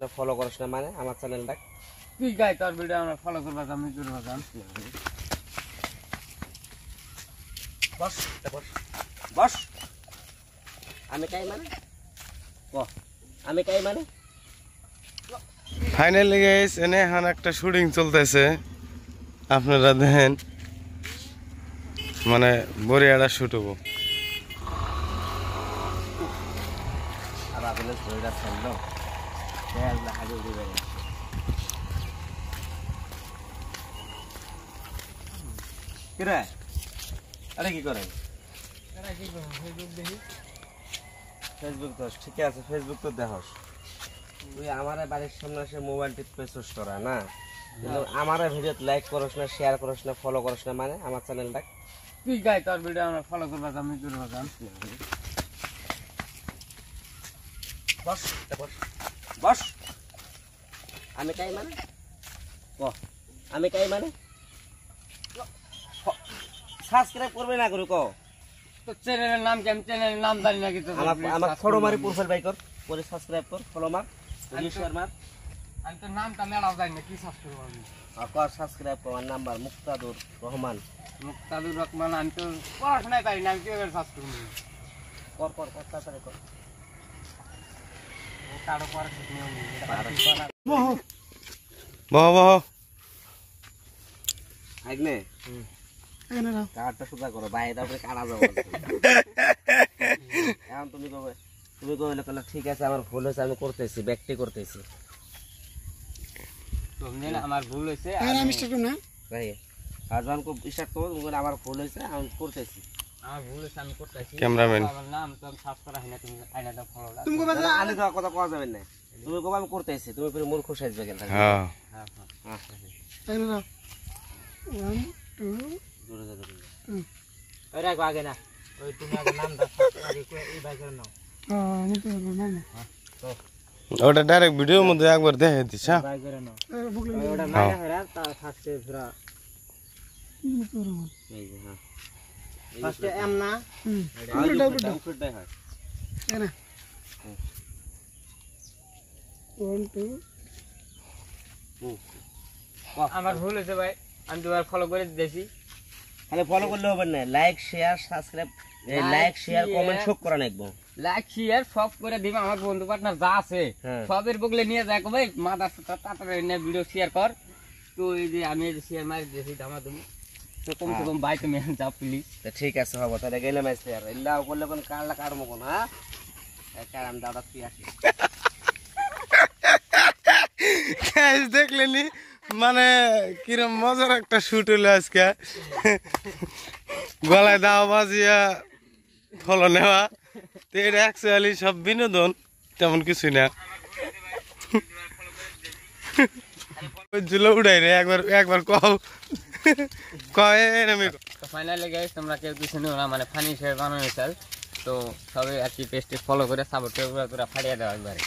Follow করছ না মানে আমার চ্যানেলটা তুই গাই তোর ভিডিও আমরা ফলো করবা আমি করবা জান বস বস বস আমি কাই মানে ও আমি কাই মানে ফাইনালি গাইস এনে এখন একটা শুটিং চলতেছে আপনারা দেখেন মানে বড়িয়াটা শুট হবো আর আপনি ধরে রাখছেন তেল হাগে দিবেন কি রে আরে কি করেন ফেসবুক তো ঠিক আছে ফেসবুক তো দেখস তুই আমার বাড়ির সামনে এসে মোবাইল টিপতেছিস তোরা না কিন্তু আমার ভিডিও লাইক করস না শেয়ার করস না ফলো করস না মানে আমার চ্যানেলটা তুই গাই তোর ভিডিও আমরা ফলো করবা আমি করবা জান বস বস বস আমি কাই মানে ও আমি কাই মানে সাবস্ক্রাইব করবে না করু কো তো চ্যানেলের নাম কি আমি চ্যানেলের নাম জানি না কিন্তু আমার ফলো মারি প্রোফাইল বাই কর পরে সাবস্ক্রাইব কর ফলো মার শেয়ার মার আমি তো নামটা মেলাও জানি না কি সাবস্ক্রাইব করবি কর সাবস্ক্রাইব কর আমার নাম্বার মুক্তাদুর রহমান মুক্তাদুর রহমান আমি তো পড়াশোনায় পারি না আমি কিভাবে সাবস্ক্রাইব করব কর কর কর তাড়াতাড়ি কর তারও পরে নিয়ম বহ বহ আইগনে কার্ডটা সুদা করো বাইরে তারপরে কাটা যাবো এখন তুমি কবে ঠিক আছে আমার ভুল হয়েছে আমি করতেছি ব্যক্তি করতেছি তুমি আমার ভুল হয়েছে আমি স্টার্ট করব না ভাই আর যখন স্টার্ট করবো তুমি বলে আমার ভুল হয়েছে আমি করতেছি আমার ভুল হয়েছে আমি করতেছি ক্যামেরাম্যান আমার নাম তো আমি সার্চ করা হয় না তুমি আইনাটা ফলো দাও তুমি কবে আলে দেওয়া কথা কওয়া যাবে না তুমি কবে আমি করতেছি তুমি ফিরে মূর্খ সাজবে কেন হ্যাঁ হ্যাঁ হ্যাঁ তাই না 1 2 দূরে যা দূরে যা। ওই রাখো আগে না ওই তুমি আগে নামটা সাবস্ক্রাইব করে এই বাইকের নাও আমি তো না না ওটা ডাইরেক্ট ভিডিওর মধ্যে একবার দেখে দিস হ্যাঁ বাইকের নাও বুকলে ওটা মাইনা হরা তা ফার্স্টে পুরা এই যে হ্যাঁ ফার্স্টে এম না উল্টাই হয় তাই না 1 2 আমার ভুল হয়েছে ভাই আমি তোমার ফলো করে দিয়েছি তাহলে ফলো করলে হবে না like share subscribe like share comment সব করা লাগবে লাইক শেয়ার সব করে দিবা আমার বন্ধু পার্টনার যা আছে হ্যাঁ। সবের বগলে নিয়ে যাক ভাই মাদার তাড়াতাড়ি নিয়ে ভিডিও শেয়ার কর তো এই যে আমি শেয়ার মারি দিয়েছি দামা তুমি তো কম সে কম ভাই তুমি যাও প্লিজ তা ঠিক আছে হবো তাহলে গেলাম আইসে আর ইল্লাও করলে কোন কারলা কারমো কোন হ্যাঁ কারণ দাদা তুই আসিস গাইস দেখলেনি মানে কিরম মজার একটা শুট হলো আজকে গলায় দাও বাজিয়া ফলো নেওয়া তো এটা অ্যাকচুয়ালি সব বিনোদন তেমন কিছু না জুলো উড়াই রে একবার একবার কও কয় এরমি তো ফাইনালি গাইস তোমরা কেউ কিছু নিও না মানে ফানি শেয়ার বানানো চাল তো সবাই আর কি পেজটি ফলো করে সাপোর্ট করে পুরো ফাড়িয়ে দাও একবারে